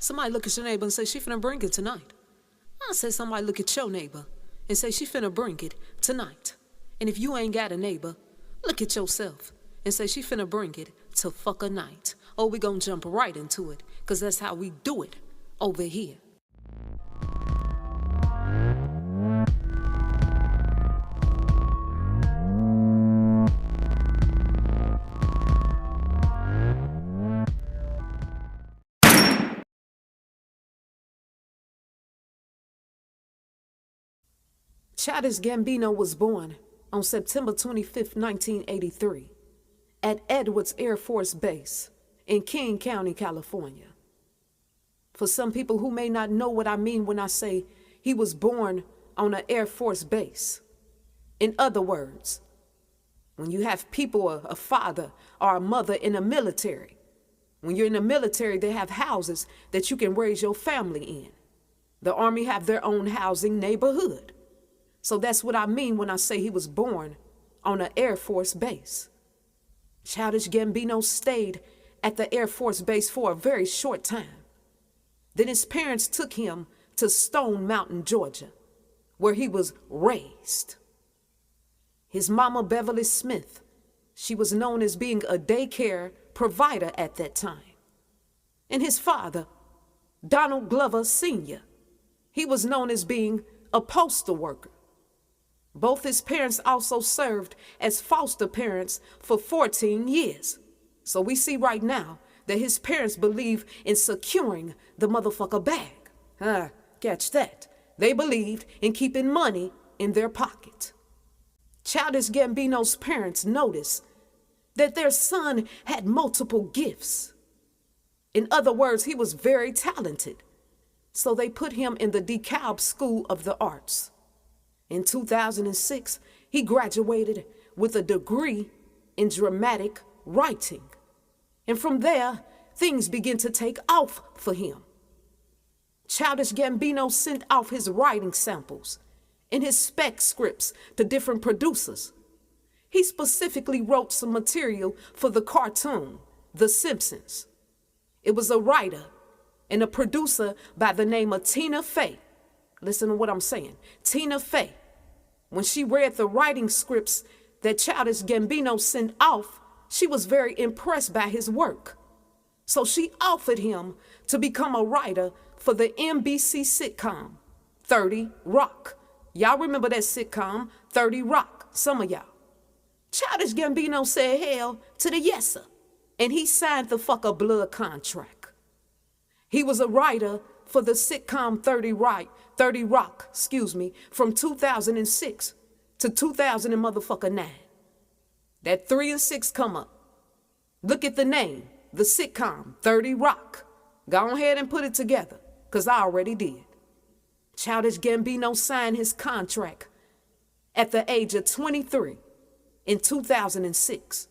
Somebody look at your neighbor and say, she finna bring it tonight. I say somebody look at your neighbor and say, she finna bring it tonight. And if you ain't got a neighbor, look at yourself and say, she finna bring it to fuck a night. Oh, we gonna jump right into it, cause that's how we do it over here. Childish Gambino was born on September 25, 1983, at Edwards Air Force Base in King County, California. For some people who may not know what I mean when I say he was born on an Air Force base. In other words, when you have people, a father or a mother in the military, when you're in the military, they have houses that you can raise your family in. The Army have their own housing neighborhood. So that's what I mean when I say he was born on an Air Force base. Childish Gambino stayed at the Air Force base for a very short time. Then his parents took him to Stone Mountain, Georgia, where he was raised. His mama, Beverly Smith, she was known as being a daycare provider at that time. And his father, Donald Glover Sr., he was known as being a postal worker. Both his parents also served as foster parents for 14 years. So we see right now that his parents believe in securing the motherfucker bag. Catch that. They believed in keeping money in their pocket. Childish Gambino's parents noticed that their son had multiple gifts. In other words, he was very talented. So they put him in the DeKalb School of the Arts. In 2006, he graduated with a degree in dramatic writing. And from there, things began to take off for him. Childish Gambino sent off his writing samples and his spec scripts to different producers. He specifically wrote some material for the cartoon, The Simpsons. It was a writer and a producer by the name of Tina Fey. Listen to what I'm saying. Tina Fey, when she read the writing scripts that Childish Gambino sent off, she was very impressed by his work. So she offered him to become a writer for the NBC sitcom, 30 Rock. Y'all remember that sitcom, 30 Rock, some of y'all. Childish Gambino said hell to the yes sir, and he signed the fucker blood contract. He was a writer for the sitcom 30 Rock, from 2006 to 2009. That 3 and 6 come up. Look at the name, the sitcom 30 Rock. Go ahead and put it together, because I already did. Childish Gambino signed his contract at the age of 23 in 2006.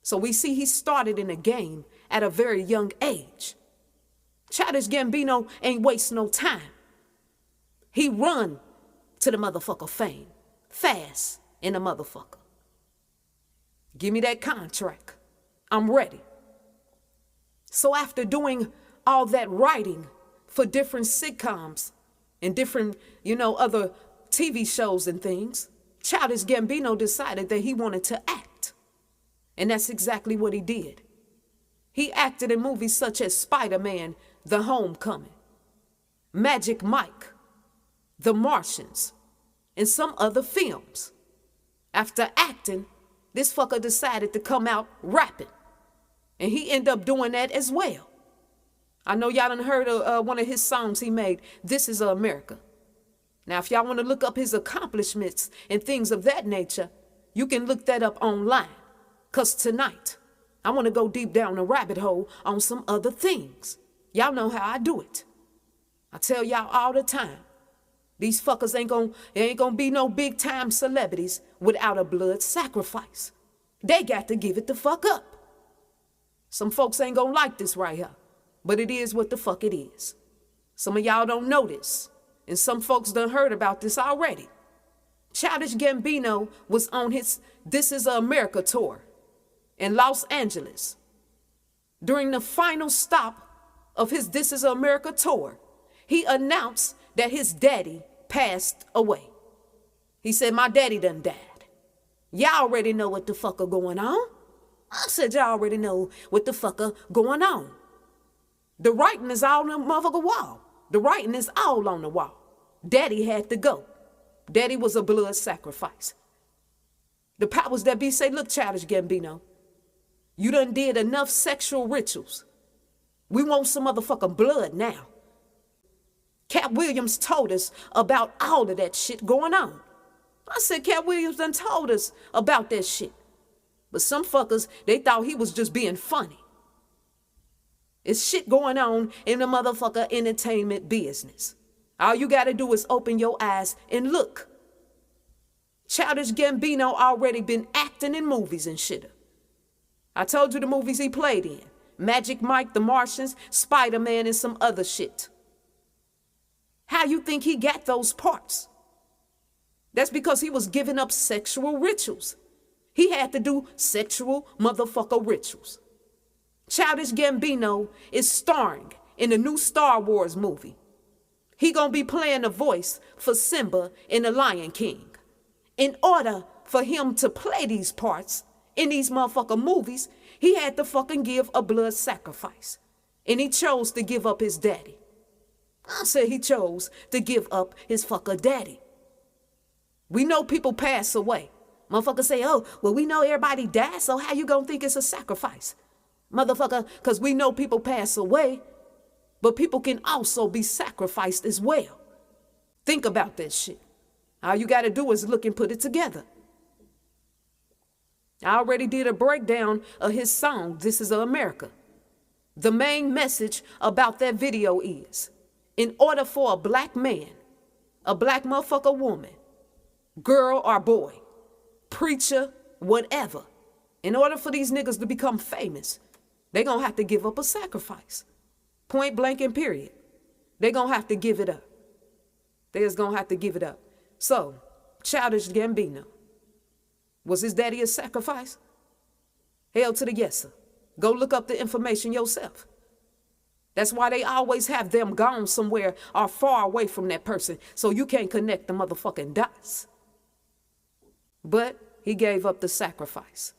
So we see he started in the game at a very young age. Childish Gambino ain't waste no time. He run to the motherfucker fame, fast in the motherfucker. Give me that contract. I'm ready. So after doing all that writing for different sitcoms and different, other TV shows and things, Childish Gambino decided that he wanted to act. And that's exactly what he did. He acted in movies such as Spider-Man, The Homecoming, Magic Mike, The Martians, and some other films. After acting, this fucker decided to come out rapping. And he ended up doing that as well. I know y'all done heard of one of his songs he made, This Is America. Now, if y'all want to look up his accomplishments and things of that nature, you can look that up online. Because tonight, I want to go deep down the rabbit hole on some other things. Y'all know how I do it. I tell y'all all the time, these fuckers ain't gonna be no big time celebrities without a blood sacrifice. They got to give it the fuck up. Some folks ain't gonna like this right here, but it is what the fuck it is. Some of y'all don't know this, and some folks done heard about this already. Childish Gambino was on his This Is America tour in Los Angeles. During the final stop of his This Is America tour, he announced that his daddy passed away. He said, my daddy done died. Y'all already know what the fuck are going on. I said, y'all already know what the fuck are going on. The writing is all on the motherfucker wall. The writing is all on the wall. Daddy had to go. Daddy was a blood sacrifice. The powers that be say, look, Childish Gambino, you done did enough sexual rituals. We want some motherfucking blood now. Cat Williams told us about all of that shit going on. I said, Cat Williams done told us about that shit. But some fuckers, they thought he was just being funny. It's shit going on in the motherfucker entertainment business. All you gotta do is open your eyes and look. Childish Gambino already been acting in movies and shit. I told you the movies he played in. Magic Mike, The Martians, Spider-Man, and some other shit. How you think he got those parts? That's because he was giving up sexual rituals. He had to do sexual motherfucker rituals. Childish Gambino is starring in the new Star Wars movie. He gonna be playing the voice for Simba in The Lion King. In order for him to play these parts in these motherfucker movies, he had to fucking give a blood sacrifice. And he chose to give up his daddy. I said he chose to give up his fucker daddy. We know people pass away. Motherfuckers say, oh, well, we know everybody dies, so how you gonna think it's a sacrifice? Motherfucker, because we know people pass away, but people can also be sacrificed as well. Think about that shit. All you gotta do is look and put it together. I already did a breakdown of his song, This Is America. The main message about that video is, in order for a black man, a black motherfucker woman, girl or boy, preacher, whatever, in order for these niggas to become famous, they gonna have to give up a sacrifice. Point blank and period. They gonna have to give it up. They just gonna have to give it up. So, Childish Gambino, was his daddy a sacrifice? Hell to the yes, sir. Go look up the information yourself. That's why they always have them gone somewhere or far away from that person, so you can't connect the motherfucking dots. But he gave up the sacrifice,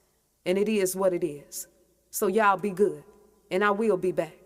and it is what it is. So y'all be good, and I will be back.